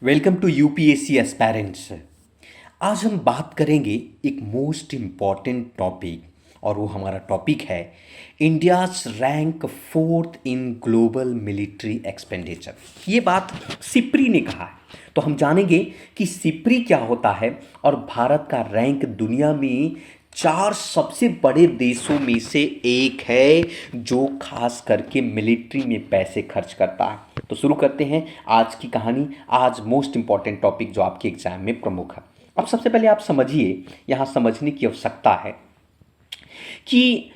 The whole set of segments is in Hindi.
Welcome to UPSC aspirants. आज हम बात करेंगे एक मोस्ट इम्पॉर्टेंट टॉपिक और वो हमारा टॉपिक है India's rank fourth in global military expenditure. ये बात सिप्री ने कहा है, तो हम जानेंगे कि सिप्री क्या होता है और भारत का रैंक दुनिया में चार सबसे बड़े देशों में से एक है जो खास करके मिलिट्री में पैसे खर्च करता है। तो शुरू करते हैं आज की कहानी। आज मोस्ट इंपॉर्टेंट टॉपिक जो आपके एग्जाम में प्रमुख है। अब सबसे पहले आप समझिए, यहाँ समझने की आवश्यकता है कि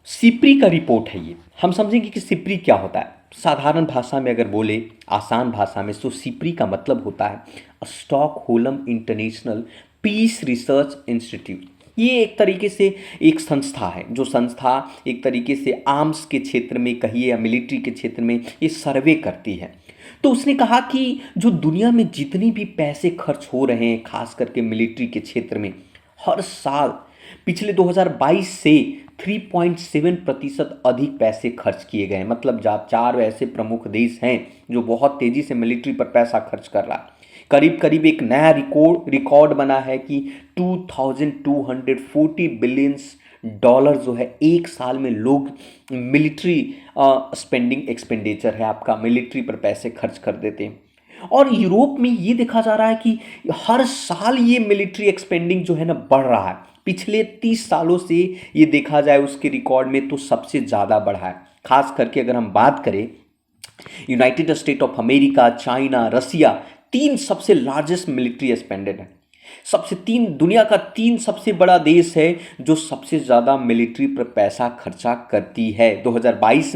सिप्री का रिपोर्ट है। ये हम समझेंगे कि सिप्री क्या होता है। साधारण भाषा में अगर बोले, आसान भाषा में, तो सिप्री का मतलब होता है Stockholm international peace research institute. ये एक तरीके से एक संस्था है, जो संस्था एक तरीके से आर्म्स के क्षेत्र में कहिए या मिलिट्री के क्षेत्र में ये सर्वे करती है। तो उसने कहा कि जो दुनिया में जितनी भी पैसे खर्च हो रहे हैं खास करके मिलिट्री के क्षेत्र में, हर साल पिछले 2022 से 3.7% अधिक पैसे खर्च किए गए। मतलब जब चार ऐसे प्रमुख देश हैं जो बहुत तेजी से मिलिट्री पर पैसा खर्च कर रहा है, करीब करीब एक नया रिकॉर्ड बना है कि 2240 बिलियंस डॉलर जो है एक साल में लोग मिलिट्री स्पेंडिंग एक्सपेंडिचर है आपका, मिलिट्री पर पैसे खर्च कर देते हैं। और यूरोप में ये देखा जा रहा है कि हर साल ये मिलिट्री एक्सपेंडिंग जो है ना बढ़ रहा है। पिछले 30 सालों से ये देखा जाए उसके रिकॉर्ड में तो सबसे ज़्यादा बढ़ा है। खास करके अगर हम बात करें, United State of America, China, Russia तीन सबसे लार्जेस्ट मिलिट्री स्पेंडेड है। सबसे तीन दुनिया का तीन सबसे बड़ा देश है जो सबसे ज़्यादा मिलिट्री पर पैसा खर्चा करती है। 2022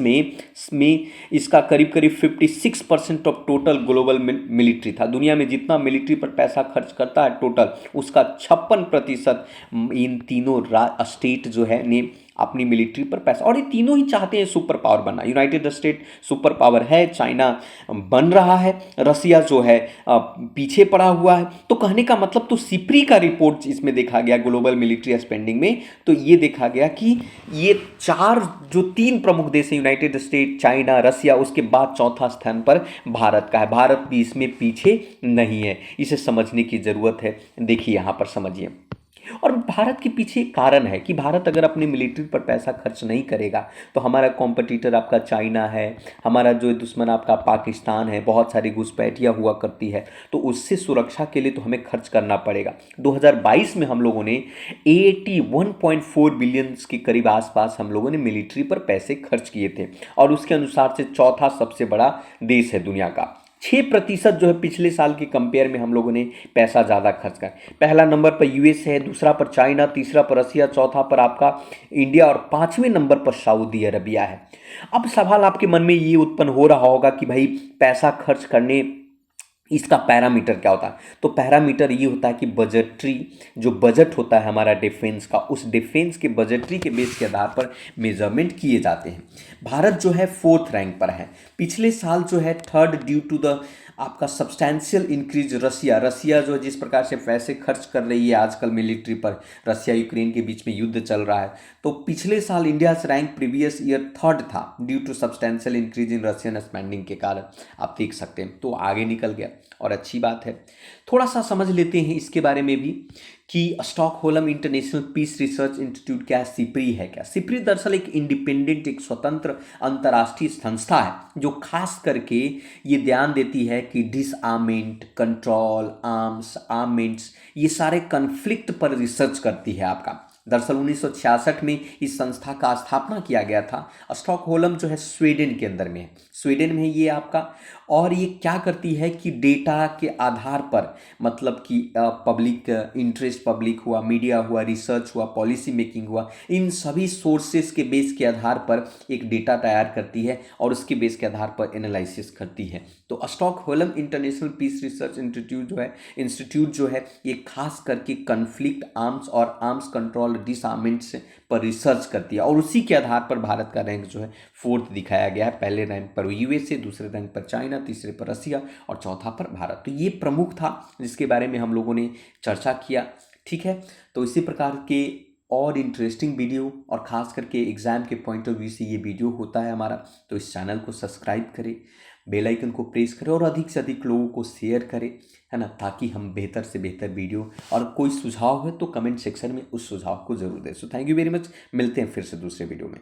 में इसका करीब करीब 56% ऑफ टोटल ग्लोबल मिलिट्री था। दुनिया में जितना मिलिट्री पर पैसा खर्च करता है टोटल, उसका 56% इन तीनों स्टेट जो है ने अपनी मिलिट्री पर पैसा, और ये तीनों ही चाहते हैं सुपर पावर बनना। यूनाइटेड स्टेट सुपर पावर है, चाइना बन रहा है, रसिया जो है पीछे पड़ा हुआ है। तो कहने का मतलब, तो सिप्री का रिपोर्ट इसमें देखा गया ग्लोबल मिलिट्री स्पेंडिंग में, तो ये देखा गया कि ये चार जो तीन प्रमुख देश हैं, यूनाइटेड स्टेट, चाइना, रसिया, उसके बाद चौथा स्थान पर भारत का है। भारत भी इसमें पीछे नहीं है। इसे समझने की जरूरत है। देखिए यहाँ पर समझिए, और भारत के पीछे एक कारण है कि भारत अगर अपनी मिलिट्री पर पैसा खर्च नहीं करेगा तो हमारा कॉम्पिटिटर आपका चाइना है, हमारा जो दुश्मन आपका पाकिस्तान है, बहुत सारी घुसपैठियाँ हुआ करती है, तो उससे सुरक्षा के लिए तो हमें खर्च करना पड़ेगा। 2022 में हम लोगों ने 81.4 बिलियन के करीब आसपास हम लोगों ने मिलिट्री पर पैसे खर्च किए थे, और उसके अनुसार से चौथा सबसे बड़ा देश है दुनिया का। 6% जो है पिछले साल के कंपेयर में हम लोगों ने पैसा ज़्यादा खर्च किया। पहला नंबर पर यूएस है, दूसरा पर चाइना, तीसरा पर रसिया, चौथा पर आपका इंडिया और पांचवें नंबर पर सऊदी अरबिया है। अब सवाल आपके मन में ये उत्पन्न हो रहा होगा कि भाई पैसा खर्च करने इसका पैरामीटर क्या होता है। तो पैरामीटर ये होता है कि बजटरी जो बजट होता है हमारा डिफेंस का, उस डिफेंस के बजटरी के बेस के आधार पर मेजरमेंट किए जाते हैं। भारत जो है फोर्थ रैंक पर है। पिछले साल जो है थर्ड ड्यू टू द आपका सब्सटैंशियल इंक्रीज रसिया जो जिस प्रकार से पैसे खर्च कर रही है आजकल मिलिट्री पर, रसिया यूक्रेन के बीच में युद्ध चल रहा है, तो पिछले साल India rank previous year third था due to substantial increase in Russian spending के कारण। आप देख सकते हैं, तो आगे निकल गया और अच्छी बात है। थोड़ा सा समझ लेते हैं इसके बारे में भी कि Stockholm international peace research institute क्या है, सिप्री है क्या। सिप्री दरअसल एक इंडिपेंडेंट, एक स्वतंत्र अंतर्राष्ट्रीय संस्था है जो खास करके ये ध्यान देती है कि डिसआर्मेंट, कंट्रोल, आर्मेंट्स, ये सारे कन्फ्लिक्ट पर रिसर्च करती है आपका। दरअसल 1966 में इस संस्था का स्थापना किया गया था। स्टॉकहोल्म जो है स्वीडन के अंदर में है, स्वीडन में ये आपका। और ये क्या करती है कि डेटा के आधार पर, मतलब कि पब्लिक इंटरेस्ट, पब्लिक हुआ, मीडिया हुआ, रिसर्च हुआ, पॉलिसी मेकिंग हुआ, इन सभी सोर्सेस के बेस के आधार पर एक डेटा तैयार करती है और उसके बेस के आधार पर एनालिसिस करती है। तो Stockholm international peace research institute जो है ये खास करके कन्फ्लिक्ट आर्म्स और आर्म्स कंट्रोल डिसआर्मेंट्स पर रिसर्च करती है, और उसी के आधार पर भारत का रैंक जो है फोर्थ दिखाया गया है। पहले रैंक पर यूएसए, दूसरे रैंक पर चाइना, तीसरे पर रसिया और चौथा पर भारत। तो ये प्रमुख था जिसके बारे में हम लोगों ने चर्चा किया। ठीक है, तो इसी प्रकार के और इंटरेस्टिंग वीडियो और ख़ास करके एग्ज़ाम के पॉइंट ऑफ व्यू से ये वीडियो होता है हमारा, तो इस चैनल को सब्सक्राइब करें, बेल आइकन को प्रेस करें और अधिक से अधिक लोगों को शेयर करें, है ना, ताकि हम बेहतर से बेहतर वीडियो, और कोई सुझाव है तो कमेंट सेक्शन में उस सुझाव को जरूर दें। So thank you very much, मिलते हैं फिर से दूसरे वीडियो में।